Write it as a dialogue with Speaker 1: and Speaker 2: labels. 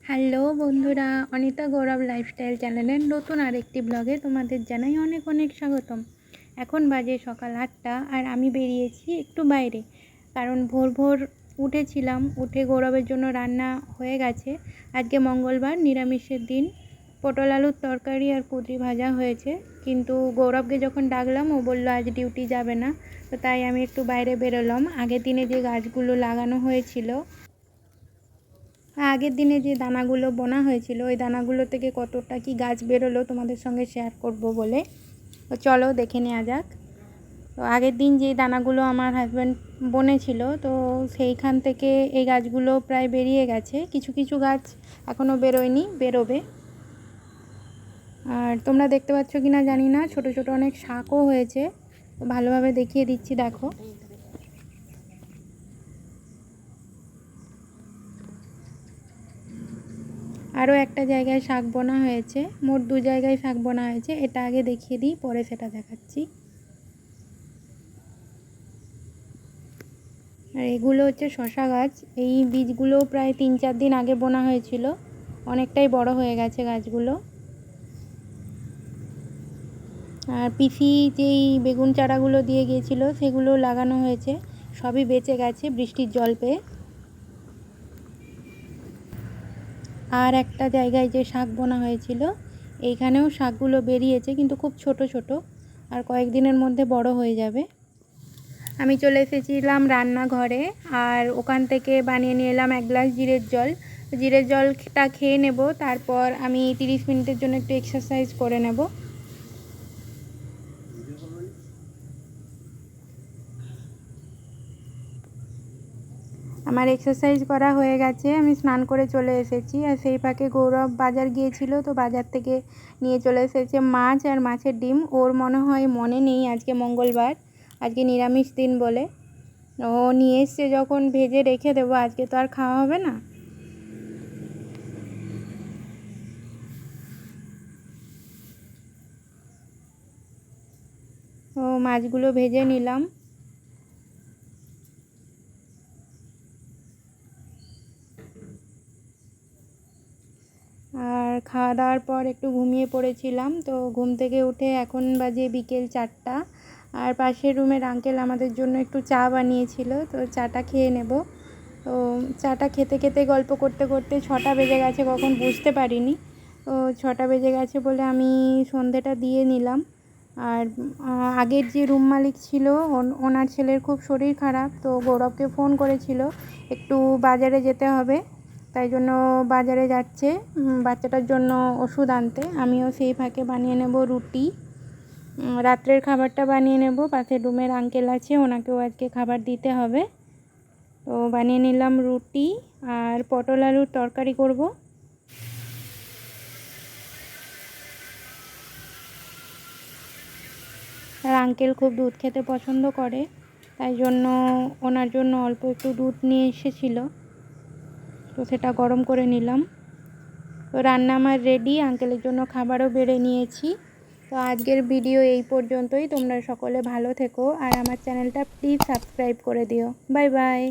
Speaker 1: Hello বন্ধুরা, অনিতা গৌরব lifestyle চ্যানেলের নতুন আরেকটি ব্লগে তোমাদের জানাই অনেক অনেক স্বাগতম। এখন বাজে সকাল 8টা আর আমি বেরিয়েছি একটু বাইরে, কারণ ভোর ভোর উঠেছিলাম। উঠে গৌরবের জন্য রান্না হয়ে গেছে। আজকে মঙ্গলবার, নিরামিষের দিন। পটল আলুর তরকারি আর কুঁদরি ভাজা হয়েছে, কিন্তু গৌরবকে যখন ডাকলাম ও বলল আজ ডিউটি যাবে না, তো তাই আমি একটু বাইরে বেরোলাম। আগের দিনে যে গাছগুলো লাগানো হয়েছিল, আগের দিনে যে দানাগুলো বোনা হয়েছিল, ওই দানাগুলো থেকে কতটা কি গাছ বেরোলো তোমাদের সঙ্গে শেয়ার করব বলে। তো চলো দেখে নেওয়া যাক। তো আগের দিন যে দানাগুলো আমার হাজব্যান্ড বনেছিল, তো সেইখান থেকে এই গাছগুলো প্রায় বেরিয়ে গেছে। কিছু কিছু গাছ এখনও বেরোয়নি, বেরোবে। আর তোমরা দেখতে পাচ্ছ কি না জানি না, ছোট ছোট অনেক শাকও হয়েছে। ভালোভাবে দেখিয়ে দিচ্ছি, দেখো। আরও একটা জায়গায় শাক বোনা হয়েছে, মোট 2 জায়গায় শাক বোনা হয়েছে। এটা আগে দেখিয়ে দিই, পরে সেটা দেখাচ্ছি। আর এগুলো হচ্ছে শসা গাছ। এই বীজগুলো প্রায় 3-4 দিন আগে বোনা হয়েছিল, অনেকটাই বড় হয়ে গেছে গাছগুলো। আর পিসি যেই বেগুন চারাগুলো দিয়ে গিয়েছিল সেগুলো লাগানো হয়েছে, সবই বেঁচে গেছে বৃষ্টির জল পেয়ে। আর একটা জায়গায় যে শাক বোনা হয়েছিল, এইখানেও শাকগুলো বেরিয়েছে, কিন্তু খুব ছোট ছোট, আর কয়েকদিনের মধ্যে বড় হয়ে যাবে। আমি চলে এসেছিলাম রান্নাঘরে, আর ওখান থেকে বানিয়ে নিয়ে এলাম 1 গ্লাস জিরের জল। জিরের জলটা খেয়ে নেব, তারপর আমি 30 মিনিটের জন্য একটু এক্সারসাইজ করে নেব। আমার এক্সারসাইজ করা হয়ে গেছে, আমি স্নান করে চলে এসেছি। আর সেই ফাঁকে গৌরব বাজার গিয়েছিল, তো বাজার থেকে নিয়ে চলে এসেছে মাছ আর মাছের ডিম। ওর মনে নেই আজকে মঙ্গলবার, আজকে নিরামিষ দিন বলে ও নিয়ে এসছে। যখন ভেজে রেখে দেবো, আজকে তো আর খাওয়া হবে না। ও মাছগুলো ভেজে নিলাম। আর খাওয়া দাওয়ার পর একটু ঘুমিয়ে পড়েছিলাম। তো ঘুম থেকে উঠে এখন বাজে বিকেল 4টা। আর পাশের রুমের আঙ্কেল আমাদের জন্য একটু চা বানিয়েছিল, তো চাটা খেয়ে নেব। তো চাটা খেতে খেতে গল্প করতে করতে 6টা বেজে গেছে, কখন বুঝতে পারিনি। তো 6টা বেজে গেছে বলে আমি সন্ধেটা দিয়ে নিলাম। আর আগের যে রুম মালিক ছিল, ওনার ছেলের খুব শরীর খারাপ, তো গৌরবকে ফোন করেছিল একটু বাজারে যেতে হবে, তাই জন্য বাজারে যাচ্ছে বাচ্চাটার জন্য ওষুধ আনতে। আমিও সেই ফাঁকে বানিয়ে নেব রুটি, রাত্রের খাবারটা বানিয়ে নেব। পাশের রুমের আঙ্কেল আছে, ওনাকেও আজকে খাবার দিতে হবে। তো বানিয়ে নিলাম রুটি, আর পটল আলুর তরকারি করব। আর আঙ্কেল খুব দুধ খেতে পছন্দ করে, তাই জন্য ওনার জন্য অল্প একটু দুধ নিয়ে এসেছিল, তো সেটা গরম করে নিলাম। তো রান্না আমার রেডি, আঙ্কেলের জন্য খাবারও বেড়ে নিয়েছি। তো আজকের ভিডিও এই পর্যন্তই। তোমরা সকলে ভালো থেকো, আর আমার চ্যানেলটা প্লিজ সাবস্ক্রাইব করে দিও। Bye bye.